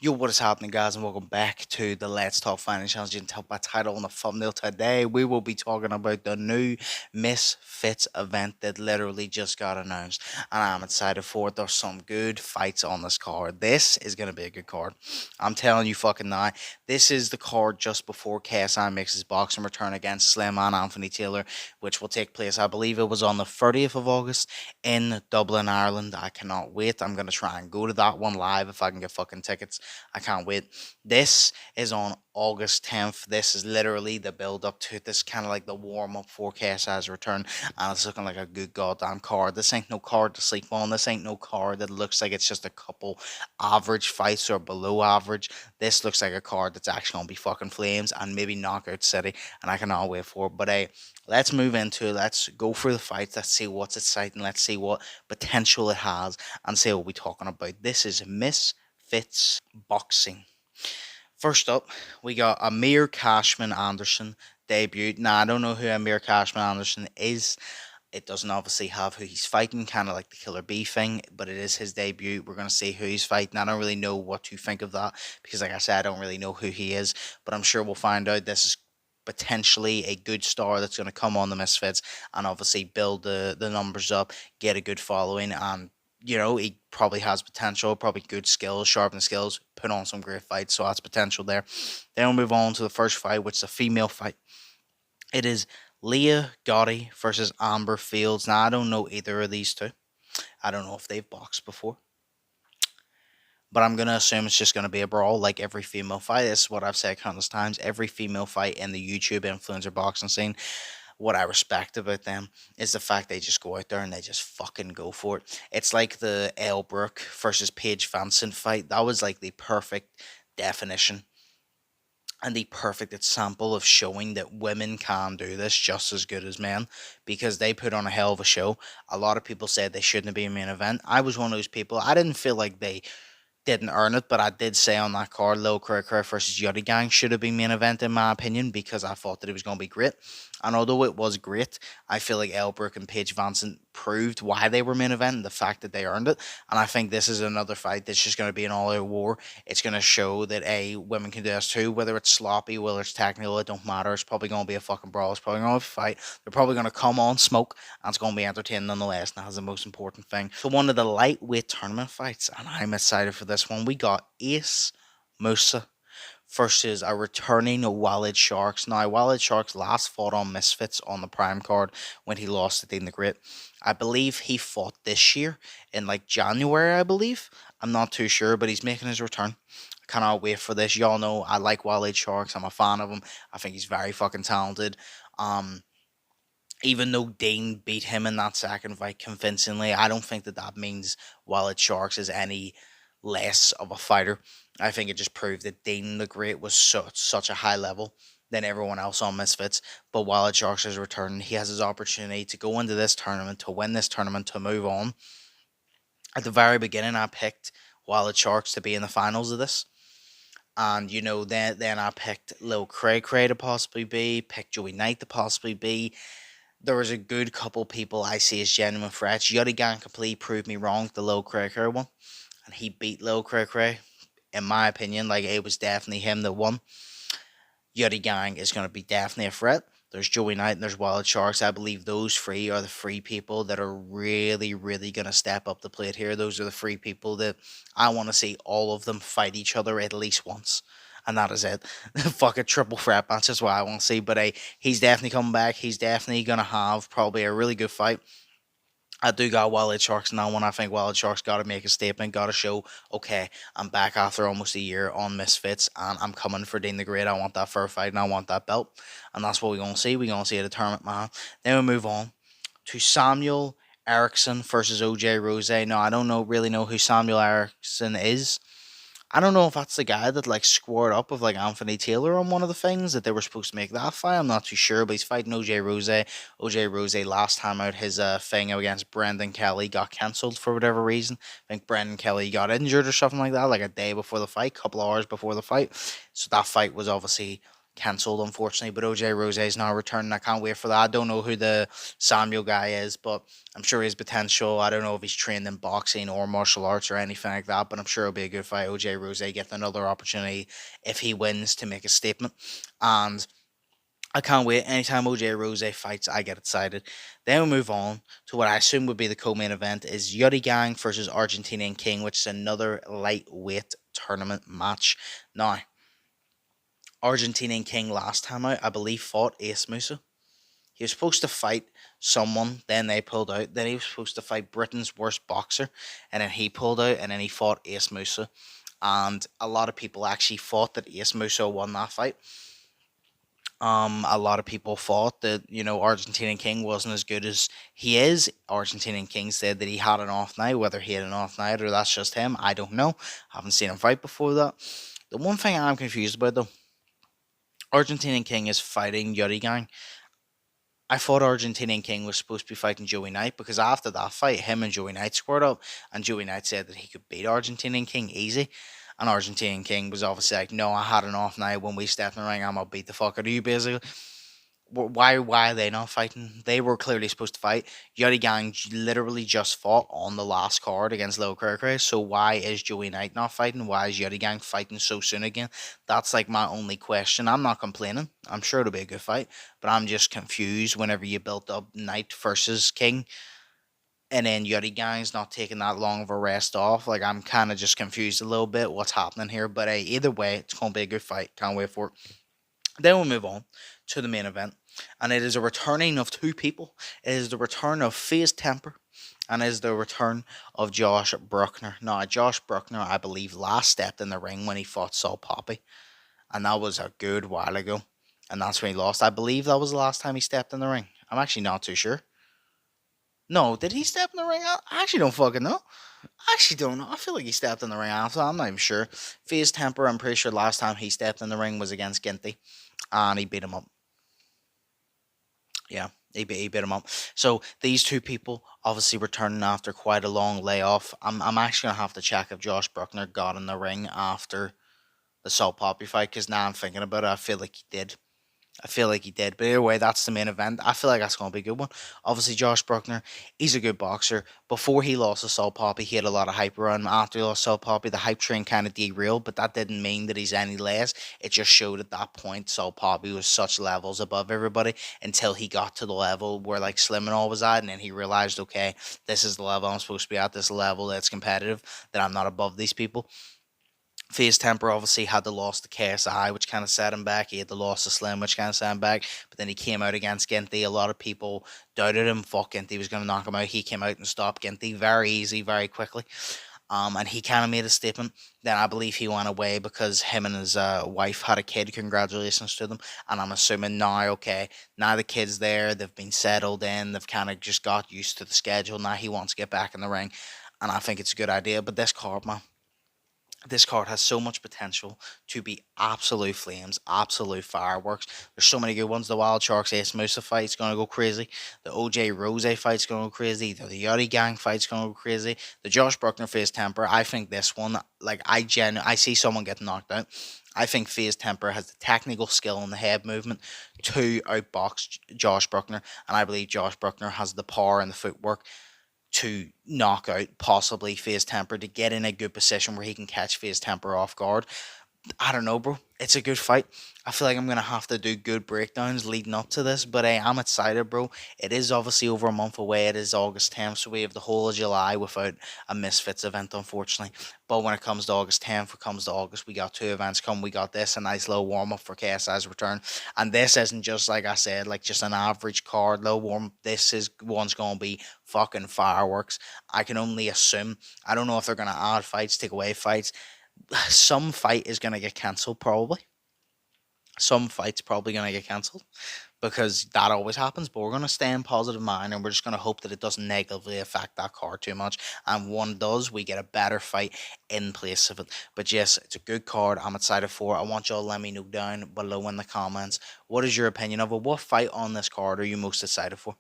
Yo, what is happening, guys, and welcome back to the Let's Talk Finance Challenge. You can tell by title on the thumbnail. Today, we will be talking about the new Misfits event that literally just got announced, and I'm excited for it. There's some good fights on this card. This is going to be a good card. I'm telling you fucking now. This is the card just before KSI makes his boxing return against Slim and Anthony Taylor, which will take place, I believe it was on the 30th of August in Dublin, Ireland. I cannot wait. I'm going to try and go to that one live if I can get fucking tickets. I can't wait. This is on August 10th. This is literally the build up to it. This is kind of like the warm up for KSI's return. And it's looking like a good goddamn card. This ain't no card to sleep on. This ain't no card that looks like it's just a couple average fights or below average. This looks like a card that's actually going to be fucking flames and maybe Knockout City. And I cannot wait for it. But hey, let's move into it. Let's go through the fights. Let's see what's exciting. Let's see what potential it has and see what we're talking about. This is Misfits boxing. First up, we got Amir Cashman Anderson debut. Now, I don't know who Amir Cashman Anderson is. It doesn't obviously have who he's fighting, kind of like the Killer B thing, but it is his debut. We're going to see who he's fighting. I don't really know what to think of that because, like I said, I don't really know who he is, but I'm sure we'll find out. This is potentially a good star that's going to come on the Misfits and obviously build the numbers up, get a good following, and he probably has potential, probably good skills, sharpen skills, put on some great fights, so that's potential there. Then we'll move on to the first fight, which is a female fight. It is Leah Gotti versus Amber Fields. Now, I don't know either of these two. I don't know if they've boxed before. But I'm going to assume it's just going to be a brawl like every female fight. This is what I've said countless times. Every female fight in the YouTube influencer boxing scene, what I respect about them is the fact they just go out there and they just fucking go for it. It's like the Elle Brooke versus Paige Vincent fight. That was like the perfect definition and the perfect example of showing that women can do this just as good as men because they put on a hell of a show. A lot of people said they shouldn't be a main event. I was one of those people. I didn't feel like they didn't earn it, but I did say on that card, Lil Cray Cray versus Yachty Gang should have been main event in my opinion because I thought that it was going to be great. And although it was great, I feel like Elbrook and Paige Vincent proved why they were main event and the fact that they earned it. And I think this is another fight that's just going to be an all-out war. It's going to show that women can do this too. Whether it's sloppy, whether it's technical, it don't matter. It's probably going to be a fucking brawl. It's probably going to be a fight. They're probably going to come on smoke, and it's going to be entertaining nonetheless. And that's the most important thing. So one of the lightweight tournament fights, and I'm excited for this one. We got Ace Musa versus a returning Walid Sharks. Now, Walid Sharks last fought on Misfits on the Prime card when he lost to Dean the Great. I believe he fought this year in like January, I believe. I'm not too sure, but he's making his return. I cannot wait for this. Y'all know I like Walid Sharks. I'm a fan of him. I think he's very fucking talented. Even though Dean beat him in that second fight convincingly, I don't think that means Walid Sharks is any less of a fighter. I think it just proved that Dean the Great was such a high level than everyone else on Misfits. But Walid Sharks has returned. He has his opportunity to go into this tournament, to win this tournament, to move on. At the very beginning, I picked Walid Sharks to be in the finals of this. And, then I picked Lil Cray Cray to possibly be, picked Joey Knight to possibly be. There was a good couple people I see as genuine threats. Yachty Gang completely proved me wrong, the Lil Cray Cray one. And he beat Lil Cray Cray. In my opinion, like it was definitely him that won. Yachty Gang is going to be definitely a threat. There's Joey Knight and there's Walid Sharks. I believe those three are the three people that are really, really going to step up the plate here. Those are the three people that I want to see all of them fight each other at least once. And that is it. Fuck a triple threat match is what I want to see. But he's definitely coming back. He's definitely going to have probably a really good fight. I do got Walid Sharks now one. I think Walid Sharks got to make a statement, got to show, okay, I'm back after almost a year on Misfits, and I'm coming for Dean the Great. I want that fair fight, and I want that belt. And that's what we're going to see. We're going to see at a tournament, man. Then we move on to Samuel Erickson versus OJ Rose. Now, I don't really know who Samuel Erickson is. I don't know if that's the guy that like squared up with like Anthony Taylor on one of the things that they were supposed to make that fight. I'm not too sure, but he's fighting OJ Rose. OJ Rose last time out his thing against Brendan Kelly got cancelled for whatever reason. I think Brendan Kelly got injured or something like that, like a day before the fight, couple of hours before the fight. So that fight was obviously cancelled, unfortunately. But OJ Rose is now returning. I can't wait for that. I don't know who the Samuel guy is, but I'm sure he's potential. I don't know if he's trained in boxing or martial arts or anything like that, but I'm sure it'll be a good fight. OJ Rose getting another opportunity if he wins to make a statement. And I can't wait. Anytime OJ Rose fights, I get excited. Then we move on to what I assume would be the co-main event is Yuri Gang versus Argentinian King, which is another lightweight tournament match. Now, Argentinian King last time out, I believe, fought Ace Musa. He was supposed to fight someone, then they pulled out. Then he was supposed to fight Britain's worst boxer, and then he pulled out, and then he fought Ace Musa. And a lot of people actually thought that Ace Musa won that fight. A lot of people thought that Argentinian King wasn't as good as he is. Argentinian King said that he had an off night. Whether he had an off night or that's just him, I don't know. Haven't seen him fight before that. The one thing I'm confused about though, Argentinian King is fighting Yuri Gang. I thought Argentinian King was supposed to be fighting Joey Knight because after that fight, him and Joey Knight squared up, and Joey Knight said that he could beat Argentinian King easy. And Argentinian King was obviously like, "No, I had an off night. When we stepped in the ring, I'm gonna beat the fuck out of you." Basically, why are they not fighting? They were clearly supposed to fight. Yuri Gang literally just fought on the last card against Lil Cray. So why is Joey Knight not fighting? Why is Yuri Gang fighting so soon again? That's like my only question. I'm not complaining. I'm sure it'll be a good fight, but I'm just confused whenever you built up Knight versus King. And then Yuri Gang's not taking that long of a rest off. Like, I'm kind of just confused a little bit what's happening here. But hey, either way, it's going to be a good fight. Can't wait for it. Then we'll move on to the main event, and it is a returning of two people. It is the return of FaZe Temper, and it is the return of Josh Bruckner. Now, Josh Bruckner, I believe, last stepped in the ring when he fought Saul Poppy, and that was a good while ago, and that's when he lost. I believe that was the last time he stepped in the ring. I'm actually not too sure. No, did he step in the ring? I actually don't fucking know. I actually don't know. I feel like he stepped in the ring after. I'm not even sure. FaZe Temper, I'm pretty sure last time he stepped in the ring was against Ginty, and he beat him up. Yeah, he beat him up. So these two people obviously returning after quite a long layoff. I'm actually gonna have to check if Josh Bruckner got in the ring after the Salt Poppy fight because now I'm thinking about it, I feel like he did. I feel like he did. But either way, that's the main event. I feel like that's going to be a good one. Obviously, Josh Bruckner, he's a good boxer. Before he lost to Saul Poppy, he had a lot of hype around him. After he lost Saul Poppy, the hype train kind of derailed, but that didn't mean that he's any less. It just showed at that point Saul Poppy was such levels above everybody until he got to the level where like Slim and all was at, and then he realized, okay, this is the level I'm supposed to be at, this level that's competitive, that I'm not above these people. FaZe Temper obviously had the loss to KSI, which kind of set him back. He had the loss to Slim, which kind of set him back. But then he came out against Ginty. A lot of people doubted him. Thought Ginty was going to knock him out. He came out and stopped Ginty very easy, very quickly. And he kind of made a statement. Then I believe he went away because him and his wife had a kid. Congratulations to them. And I'm assuming now, okay, now the kid's there. They've been settled in. They've kind of just got used to the schedule. Now he wants to get back in the ring. And I think it's a good idea. But this card, man, this card has so much potential to be absolute flames, absolute fireworks. There's so many good ones. The Wild Sharks Ace Musa fight's gonna go crazy. The OJ Rose fight's gonna go crazy. The Yuri Gang fight's gonna go crazy. The Josh Bruckner FaZe Temper. I think this one, like I see someone getting knocked out. I think FaZe Temper has the technical skill and the head movement to outbox Josh Bruckner, and I believe Josh Bruckner has the power and the footwork to knock out possibly FaZe Temper to get in a good position where he can catch FaZe Temper off guard. I don't know, bro. It's a good fight. I feel like I'm gonna have to do good breakdowns leading up to this, but hey, I'm excited, bro. It is obviously over a month away. It is August 10th, so we have the whole of July without a Misfits event, unfortunately. But when it comes to August 10th, it comes to August, we got two events coming. We got this, a nice little warm up for KSI's return, and this isn't just like I said, like just an average card, low warm. This is one's gonna be fucking fireworks. I can only assume. I don't know if they're gonna add fights, take away fights. Some fight is going to get cancelled, probably. Some fight's probably going to get cancelled because that always happens. But we're going to stay in positive mind and we're just going to hope that it doesn't negatively affect that card too much. And one does, we get a better fight in place of it. But yes, it's a good card. I'm excited for it. I want y'all to let me know down below in the comments. What is your opinion of it? What fight on this card are you most excited for?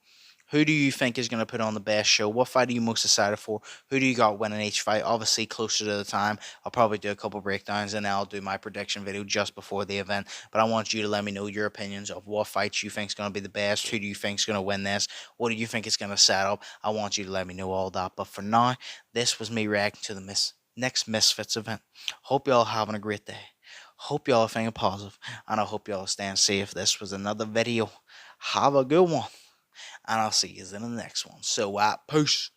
Who do you think is going to put on the best show? What fight are you most excited for? Who do you got winning each fight? Obviously, closer to the time, I'll probably do a couple breakdowns and then I'll do my prediction video just before the event. But I want you to let me know your opinions of what fights you think is going to be the best. Who do you think is going to win this? What do you think is going to set up? I want you to let me know all that. But for now, this was me reacting to the next Misfits event. Hope y'all having a great day. Hope y'all are feeling positive, and I hope y'all staying safe. This was another video. Have a good one, and I'll see you in the next one. So, peace.